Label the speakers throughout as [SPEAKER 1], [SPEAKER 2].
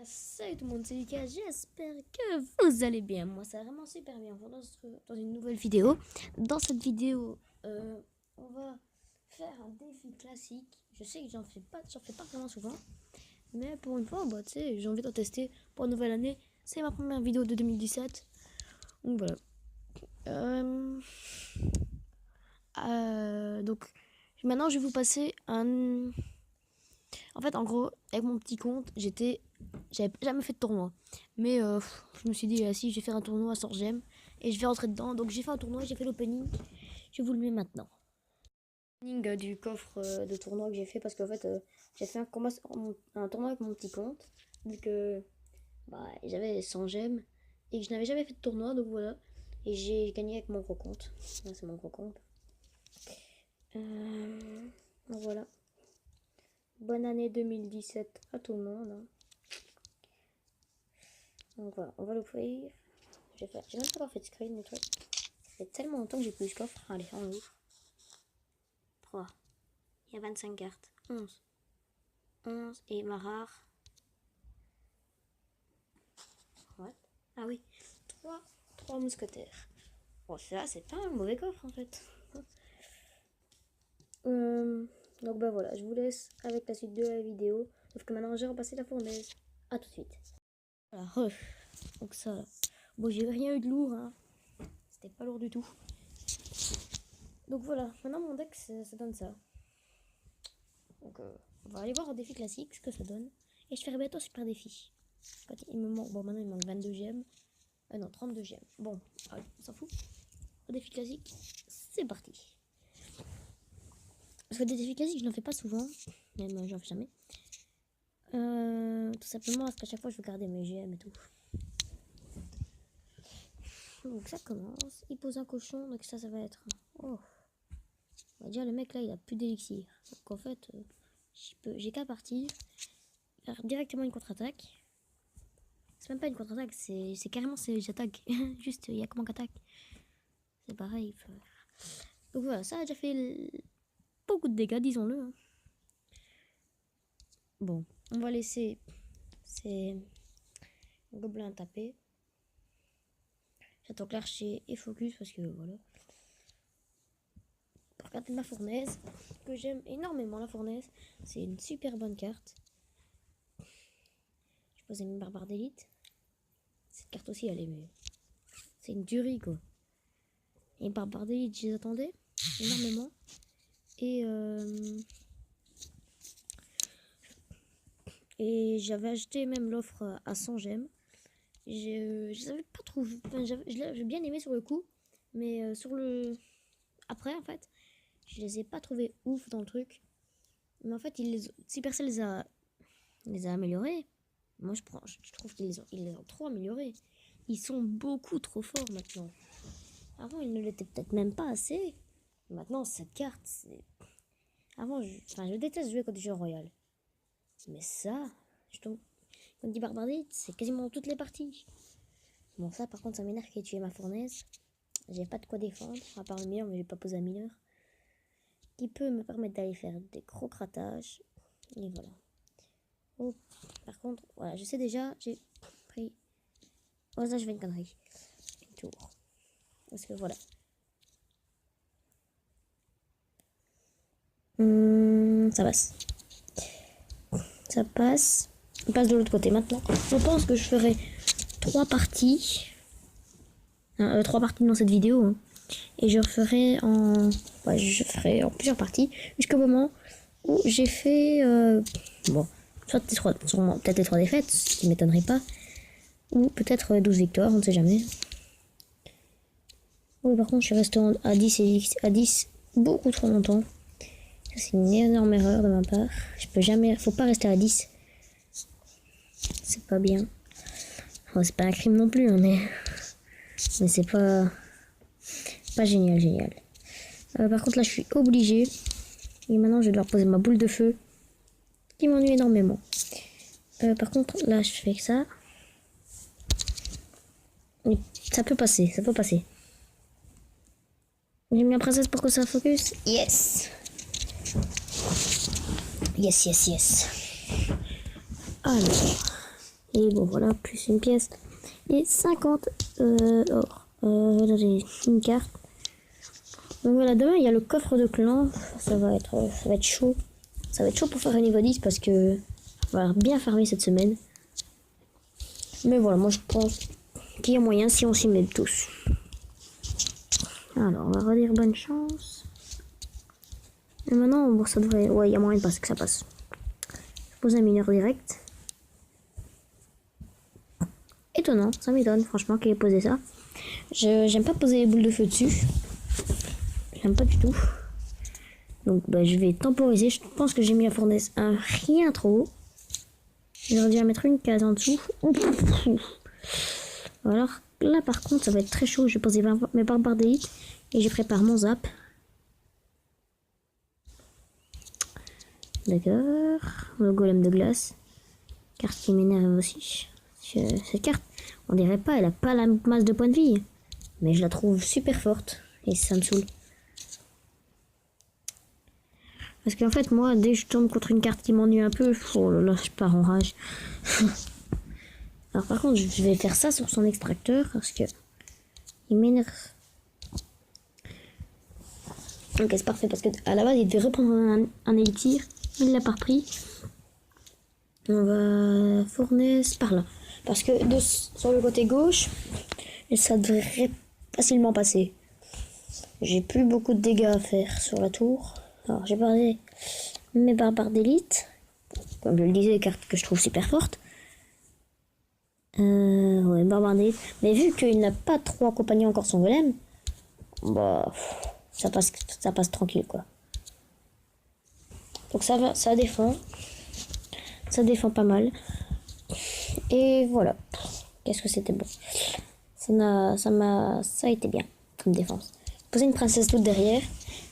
[SPEAKER 1] Salut tout le monde, c'est Lucas, j'espère que vous allez bien. Moi ça va vraiment super bien. On se retrouve dans une nouvelle vidéo. Dans cette vidéo, on va faire un défi classique. Je sais que j'en fais pas vraiment souvent. Mais pour une fois, tu sais, j'ai envie de tester pour une nouvelle année. C'est ma première vidéo de 2017. Donc voilà. Donc maintenant je vais vous passer un... En fait, en gros, avec mon petit compte, j'avais jamais fait de tournoi. Mais je me suis dit, si, je vais faire un tournoi sans gemme. Et je vais rentrer dedans. Donc j'ai fait un tournoi, j'ai fait l'opening. Je vous le mets maintenant. L'opening du coffre de tournoi que j'ai fait. Parce qu'en fait, j'ai fait un tournoi avec mon petit compte. Vu que j'avais 100 gemmes. Et que je n'avais jamais fait de tournoi. Donc voilà. Et j'ai gagné avec mon gros compte. Là, c'est mon gros compte. Donc voilà. Bonne année 2017 à tout le monde. Donc voilà, on va l'ouvrir. J'ai même pas encore fait de screen et tout. Ça fait tellement longtemps que j'ai plus eu ce coffre. Allez, on l'ouvre. 3. Il y a 25 cartes. 11. 11 et ma rare. What? Ah oui. 3 mousquetaires. Bon, ça, c'est pas un mauvais coffre en fait. Donc voilà, je vous laisse avec la suite de la vidéo. Sauf que maintenant j'ai repassé la fournaise. A tout de suite. Voilà, donc ça. Bon, j'ai rien eu de lourd, hein. C'était pas lourd du tout. Donc voilà, maintenant mon deck ça donne ça. Donc on va aller voir au défi classique ce que ça donne. Et je ferai bientôt super défi. Il me manque, bon maintenant il me manque 22 gemmes. Non, 32 gemmes. Bon, allez, on s'en fout. Au défi classique, c'est parti. Parce que des défis classiques, je n'en fais pas souvent. Même j'en fais jamais. Tout simplement parce qu'à chaque fois je veux garder mes gemmes et tout. Donc ça commence. Il pose un cochon, donc ça va être... Oh. On va dire le mec là il a plus d'élixir. Donc en fait, j'ai qu'à partir, faire directement une contre-attaque. C'est même pas une contre-attaque, c'est carrément j'attaque. Juste il y a comment qu'attaque. C'est pareil. Donc voilà, ça a déjà fait beaucoup de dégâts, disons-le. Hein. Bon, on va laisser ces gobelins taper. J'attends que l'archer et focus parce que voilà. Pour regarder ma fournaise, que j'aime énormément la fournaise, c'est une super bonne carte. Je posais une barbare d'élite. Cette carte aussi, elle est mieux. C'est une tuerie quoi. Et une barbare d'élite, je les attendais énormément. Et j'avais acheté même l'offre à 100 gemmes. Je savais pas trop. Enfin, j'ai bien aimé sur le coup. Mais sur le... Après, en fait, je les ai pas trouvés ouf dans le truc. Mais en fait, si personne les a améliorés, moi je trouve qu'ils les ont trop améliorés. Ils sont beaucoup trop forts maintenant. Avant, ils ne l'étaient peut-être même pas assez. Maintenant, cette carte, c'est... Avant, je déteste jouer contre des jeux royal. Mais ça, quand on dit barbardite, c'est quasiment toutes les parties. Bon, ça, par contre, ça m'énerve qu'il ait tué ma fournaise. J'ai pas de quoi défendre, à part le mien, mais j'ai pas posé un mineur. Qui peut me permettre d'aller faire des gros crattages. Et voilà. Oh, par contre, voilà, je sais déjà, j'ai pris... Oh, ça, je fais une connerie. Une tour. Parce que voilà. Ça passe. Ça passe. On passe de l'autre côté maintenant. Je pense que je ferai 3 parties. 3 parties dans cette vidéo. Hein. Et je referai en... Ouais, je ferai en plusieurs parties. Jusqu'au moment où j'ai fait... Bon, soit peut-être les 3 défaites, ce qui ne m'étonnerait pas. Ou peut-être 12 victoires, on ne sait jamais. Oh, par contre, je suis resté à 10 beaucoup trop longtemps. C'est une énorme erreur de ma part. Je peux jamais... Faut pas rester à 10. C'est pas bien. Bon, c'est pas un crime non plus, hein, mais c'est pas génial. Par contre, là, je suis obligée. Et maintenant, je vais devoir poser ma boule de feu. Qui m'ennuie énormément. Par contre, là, je fais que ça. Mais ça peut passer, J'ai mis la princesse pour que ça focus. Yes. Yes. Alors, Et bon, voilà, plus une pièce. Et 50 or. Là, j'ai une carte. Donc voilà, demain, il y a le coffre de clan. Ça va être chaud. Ça va être chaud pour faire un niveau 10 parce que on va bien farmer cette semaine. Mais voilà, moi je pense qu'il y a moyen si on s'y met tous. Alors, on va redire bonne chance. Et maintenant, bon, ça devrait... Ouais, il y a moyen de passer que ça passe. Je pose un mineur direct. Étonnant, ça m'étonne franchement qu'il ait posé ça. J'aime pas poser les boules de feu dessus. J'aime pas du tout. Donc bah, je vais temporiser. Je pense que j'ai mis la fournaise un rien trop haut. J'aurais dû en mettre une case en dessous. Alors là par contre ça va être très chaud. Je vais poser mes barbares d'élite et je prépare mon zap. D'accord. Le golem de glace. Carte qui m'énerve aussi. Cette carte, on dirait pas, elle a pas la masse de points de vie. Mais je la trouve super forte. Et ça me saoule. Parce qu'en fait, moi, dès que je tombe contre une carte qui m'ennuie un peu, oh là là, je pars en rage. Alors par contre, je vais faire ça sur son extracteur parce que il m'énerve. Ok, c'est parfait parce que à la base, il devait reprendre un élixir. Il l'a pas repris. On va fournaise par là. Parce que sur le côté gauche, ça devrait facilement passer. J'ai plus beaucoup de dégâts à faire sur la tour. Alors j'ai parlé mes barbares d'élite. Comme je le disais, carte que je trouve super forte. Ouais, barbare d'élite. Mais vu qu'il n'a pas trop accompagné encore son golem, bah ça passe tranquille quoi. Donc ça va, ça défend. Ça défend pas mal. Et voilà. Qu'est-ce que c'était bon. Ça a été bien comme défense. Poser une princesse toute derrière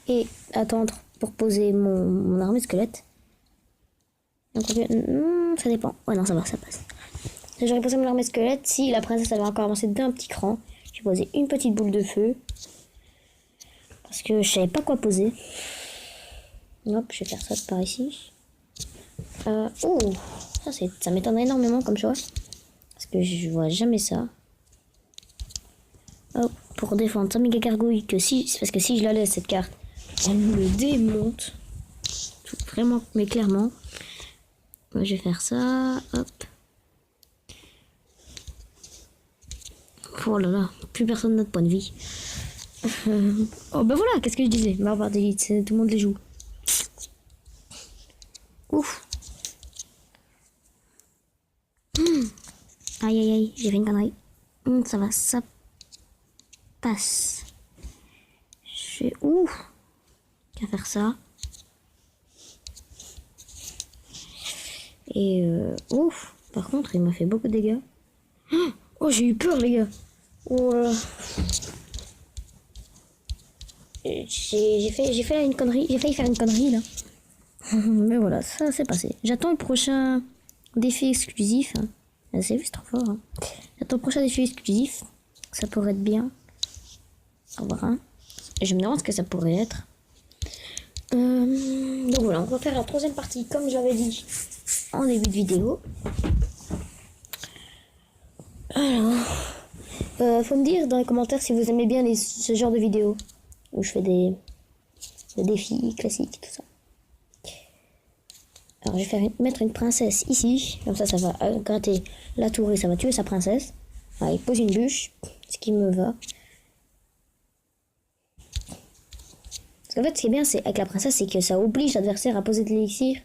[SPEAKER 1] et attendre pour poser mon armée squelette. Donc, ça dépend. Ouais, non, ça va, ça passe. J'aurais posé mon armée squelette si la princesse avait encore avancé d'un petit cran. J'ai posé une petite boule de feu parce que je savais pas quoi poser. Hop, je vais faire ça par ici. Oh, ça m'étonne énormément comme choix. Parce que je vois jamais ça. Hop, pour défendre ça méga gargouille parce que si je la laisse cette carte, elle me démonte. Tout, vraiment, mais clairement. Moi, je vais faire ça. Hop. Oh là là, plus personne n'a de point de vie. Oh bah voilà, qu'est-ce que je disais. Barbare d'élite, tout le monde les joue. Ouf. Aïe aïe aïe, j'ai fait une connerie. Ça va, ça passe. Je fais ouf. Qu'à faire ça. Et ouf. Par contre, il m'a fait beaucoup de dégâts. Oh, j'ai eu peur, les gars. Oh là là. J'ai fait une connerie. J'ai failli faire une connerie là. Mais voilà, ça c'est passé. J'attends le prochain défi exclusif. Hein. C'est juste trop fort. Hein. J'attends le prochain défi exclusif. Ça pourrait être bien. Au revoir. Hein. Je me demande ce que ça pourrait être. Donc voilà, on va faire la troisième partie comme j'avais dit en début de vidéo. Alors, faut me dire dans les commentaires si vous aimez bien ce genre de vidéos où je fais des défis classiques, tout ça. Alors je vais mettre une princesse ici, comme ça va gratter la tour et ça va tuer sa princesse. Alors, il pose une bûche, ce qui me va. Parce qu'en fait ce qui est bien avec la princesse, c'est que ça oblige l'adversaire à poser de l'élixir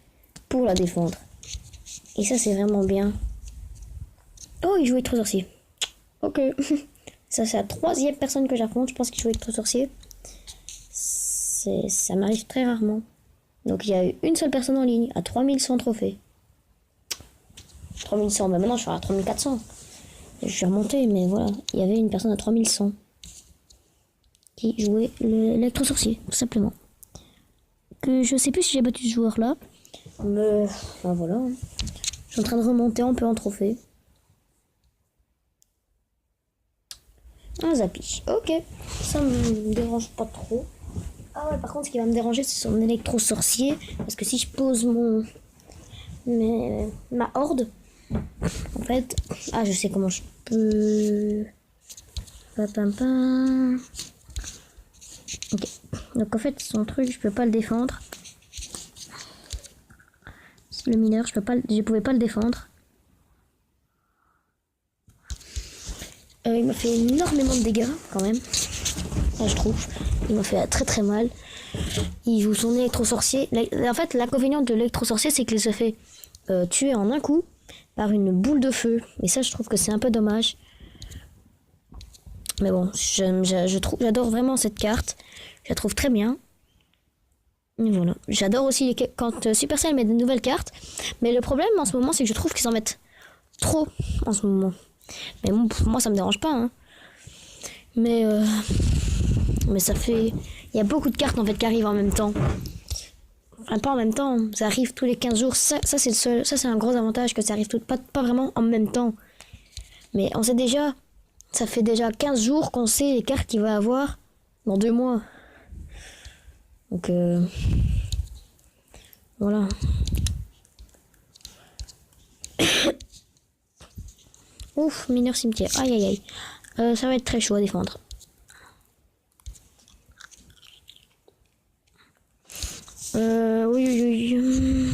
[SPEAKER 1] pour la défendre. Et ça c'est vraiment bien. Oh, il joue avec trop sorcier. Ok. Ça c'est la troisième personne que j'affronte, je pense qu'il joue avec trop sorcier. Ça m'arrive très rarement. Donc il y a eu une seule personne en ligne à 3100 trophées. 3100, mais maintenant je suis à 3400. Je suis remonté, mais voilà. Il y avait une personne à 3100 qui jouait l'électro-sorcier, tout simplement. Que je sais plus si j'ai battu ce joueur là. Mais ben voilà. Je suis en train de remonter un peu en trophée. Un Zappy. Ok. Ça me dérange pas trop. Ah ouais, par contre, ce qui va me déranger, c'est son électro-sorcier. Parce que si je pose ma horde, En fait, je sais comment je peux. Pam. Ok. Donc en fait, son truc, je peux pas le défendre. Le mineur, je pouvais pas le défendre. Il m'a fait énormément de dégâts quand même. Là, je trouve. Il m'a fait très très mal. Il joue son électro-sorcier. En fait, l'inconvénient de l'électro-sorcier, c'est qu'il se fait tuer en un coup par une boule de feu. Et ça, je trouve que c'est un peu dommage. Mais bon, j'adore vraiment cette carte. Je la trouve très bien. Et voilà. J'adore aussi quand Supercell met de nouvelles cartes. Mais le problème en ce moment, c'est que je trouve qu'ils en mettent trop en ce moment. Mais bon, pour moi, ça me dérange pas. Hein. Mais ça fait... Il y a beaucoup de cartes en fait qui arrivent en même temps. Enfin, pas en même temps, ça arrive tous les 15 jours. Ça c'est le seul, ça c'est un gros avantage que ça arrive pas vraiment en même temps. Mais on sait déjà, ça fait déjà 15 jours qu'on sait les cartes qu'il va avoir dans 2 mois. Donc voilà. Ouf, mineur cimetière. Aïe aïe aïe. Ça va être très chaud à défendre. Oui.